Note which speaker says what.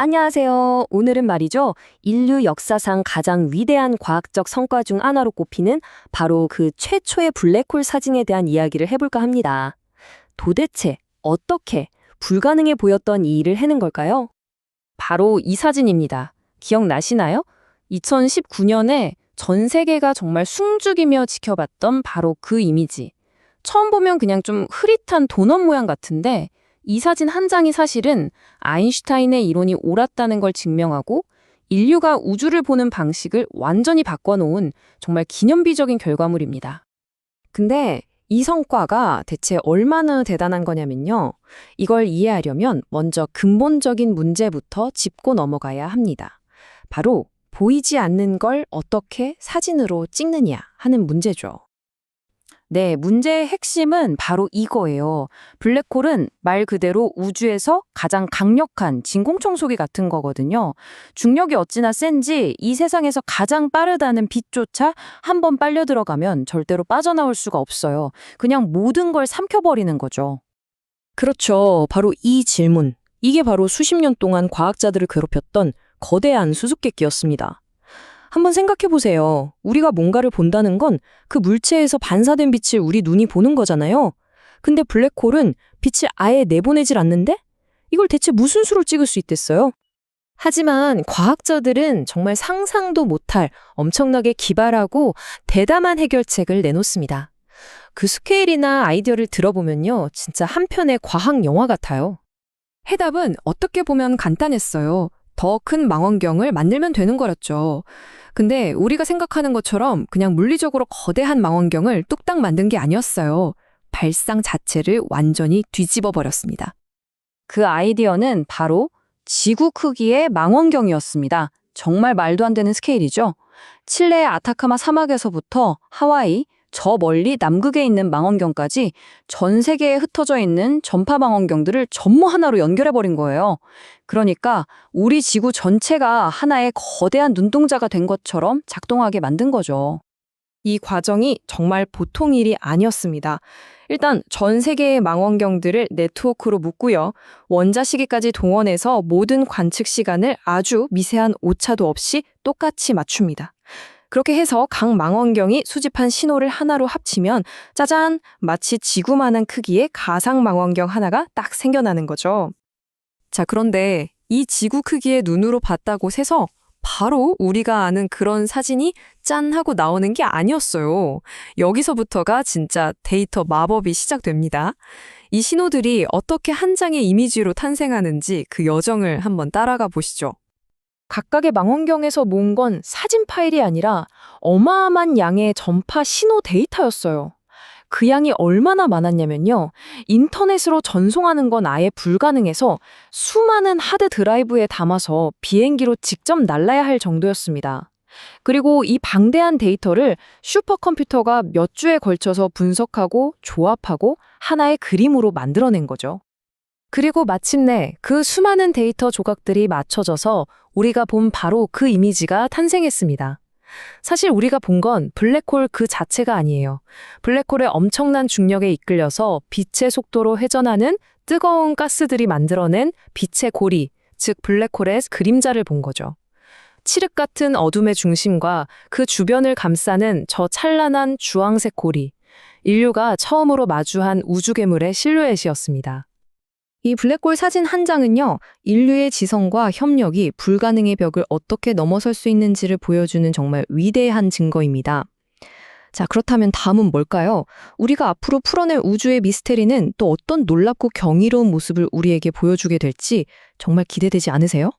Speaker 1: 안녕하세요. 오늘은 말이죠. 인류 역사상 가장 위대한 과학적 성과 중 하나로 꼽히는 바로 그 최초의 블랙홀 사진에 대한 이야기를 해볼까 합니다. 도대체 어떻게 불가능해 보였던 이 일을 해낸 걸까요? 바로 이 사진입니다. 기억나시나요? 2019년에 전 세계가 정말 숨죽이며 지켜봤던 바로 그 이미지. 처음 보면 그냥 좀 흐릿한 도넛 모양 같은데 이 사진 한 장이 사실은 아인슈타인의 이론이 옳았다는 걸 증명하고 인류가 우주를 보는 방식을 완전히 바꿔놓은 정말 기념비적인 결과물입니다. 근데 이 성과가 대체 얼마나 대단한 거냐면요. 이걸 이해하려면 먼저 근본적인 문제부터 짚고 넘어가야 합니다. 바로 보이지 않는 걸 어떻게 사진으로 찍느냐 하는 문제죠. 네, 문제의 핵심은 바로 이거예요. 블랙홀은 말 그대로 우주에서 가장 강력한 진공청소기 같은 거거든요. 중력이 어찌나 센지 이 세상에서 가장 빠르다는 빛조차 한 번 빨려 들어가면 절대로 빠져나올 수가 없어요. 그냥 모든 걸 삼켜버리는 거죠. 그렇죠. 바로 이 질문. 이게 바로 수십 년 동안 과학자들을 괴롭혔던 거대한 수수께끼였습니다. 한번 생각해 보세요. 우리가 뭔가를 본다는 건 그 물체에서 반사된 빛을 우리 눈이 보는 거잖아요. 근데 블랙홀은 빛을 아예 내보내질 않는데? 이걸 대체 무슨 수로 찍을 수 있겠어요? 하지만 과학자들은 정말 상상도 못할 엄청나게 기발하고 대담한 해결책을 내놓습니다. 그 스케일이나 아이디어를 들어보면요. 진짜 한 편의 과학 영화 같아요. 해답은 어떻게 보면 간단했어요. 더 큰 망원경을 만들면 되는 거였죠. 근데 우리가 생각하는 것처럼 그냥 물리적으로 거대한 망원경을 뚝딱 만든 게 아니었어요. 발상 자체를 완전히 뒤집어 버렸습니다. 그 아이디어는 바로 지구 크기의 망원경이었습니다. 정말 말도 안 되는 스케일이죠. 칠레의 아타카마 사막에서부터 하와이, 저 멀리 남극에 있는 망원경까지 전 세계에 흩어져 있는 전파 망원경들을 전무 하나로 연결해버린 거예요. 그러니까 우리 지구 전체가 하나의 거대한 눈동자가 된 것처럼 작동하게 만든 거죠. 이 과정이 정말 보통 일이 아니었습니다. 일단 전 세계의 망원경들을 네트워크로 묶고요. 원자시계까지 동원해서 모든 관측 시간을 아주 미세한 오차도 없이 똑같이 맞춥니다. 그렇게 해서 각 망원경이 수집한 신호를 하나로 합치면 짜잔! 마치 지구만한 크기의 가상 망원경 하나가 딱 생겨나는 거죠. 자, 그런데 이 지구 크기의 눈으로 봤다고 해서 바로 우리가 아는 그런 사진이 짠 하고 나오는 게 아니었어요. 여기서부터가 진짜 데이터 마법이 시작됩니다. 이 신호들이 어떻게 한 장의 이미지로 탄생하는지 그 여정을 한번 따라가 보시죠. 각각의 망원경에서 모은 건 사진 파일이 아니라 어마어마한 양의 전파 신호 데이터였어요. 그 양이 얼마나 많았냐면요. 인터넷으로 전송하는 건 아예 불가능해서 수많은 하드 드라이브에 담아서 비행기로 직접 날라야 할 정도였습니다. 그리고 이 방대한 데이터를 슈퍼컴퓨터가 몇 주에 걸쳐서 분석하고 조합하고 하나의 그림으로 만들어낸 거죠. 그리고 마침내 그 수많은 데이터 조각들이 맞춰져서 우리가 본 바로 그 이미지가 탄생했습니다. 사실 우리가 본 건 블랙홀 그 자체가 아니에요. 블랙홀의 엄청난 중력에 이끌려서 빛의 속도로 회전하는 뜨거운 가스들이 만들어낸 빛의 고리, 즉 블랙홀의 그림자를 본 거죠. 칠흑 같은 어둠의 중심과 그 주변을 감싸는 저 찬란한 주황색 고리, 인류가 처음으로 마주한 우주 괴물의 실루엣이었습니다. 이 블랙홀 사진 한 장은요, 인류의 지성과 협력이 불가능의 벽을 어떻게 넘어설 수 있는지를 보여주는 정말 위대한 증거입니다. 자, 그렇다면 다음은 뭘까요? 우리가 앞으로 풀어낼 우주의 미스테리는 또 어떤 놀랍고 경이로운 모습을 우리에게 보여주게 될지 정말 기대되지 않으세요?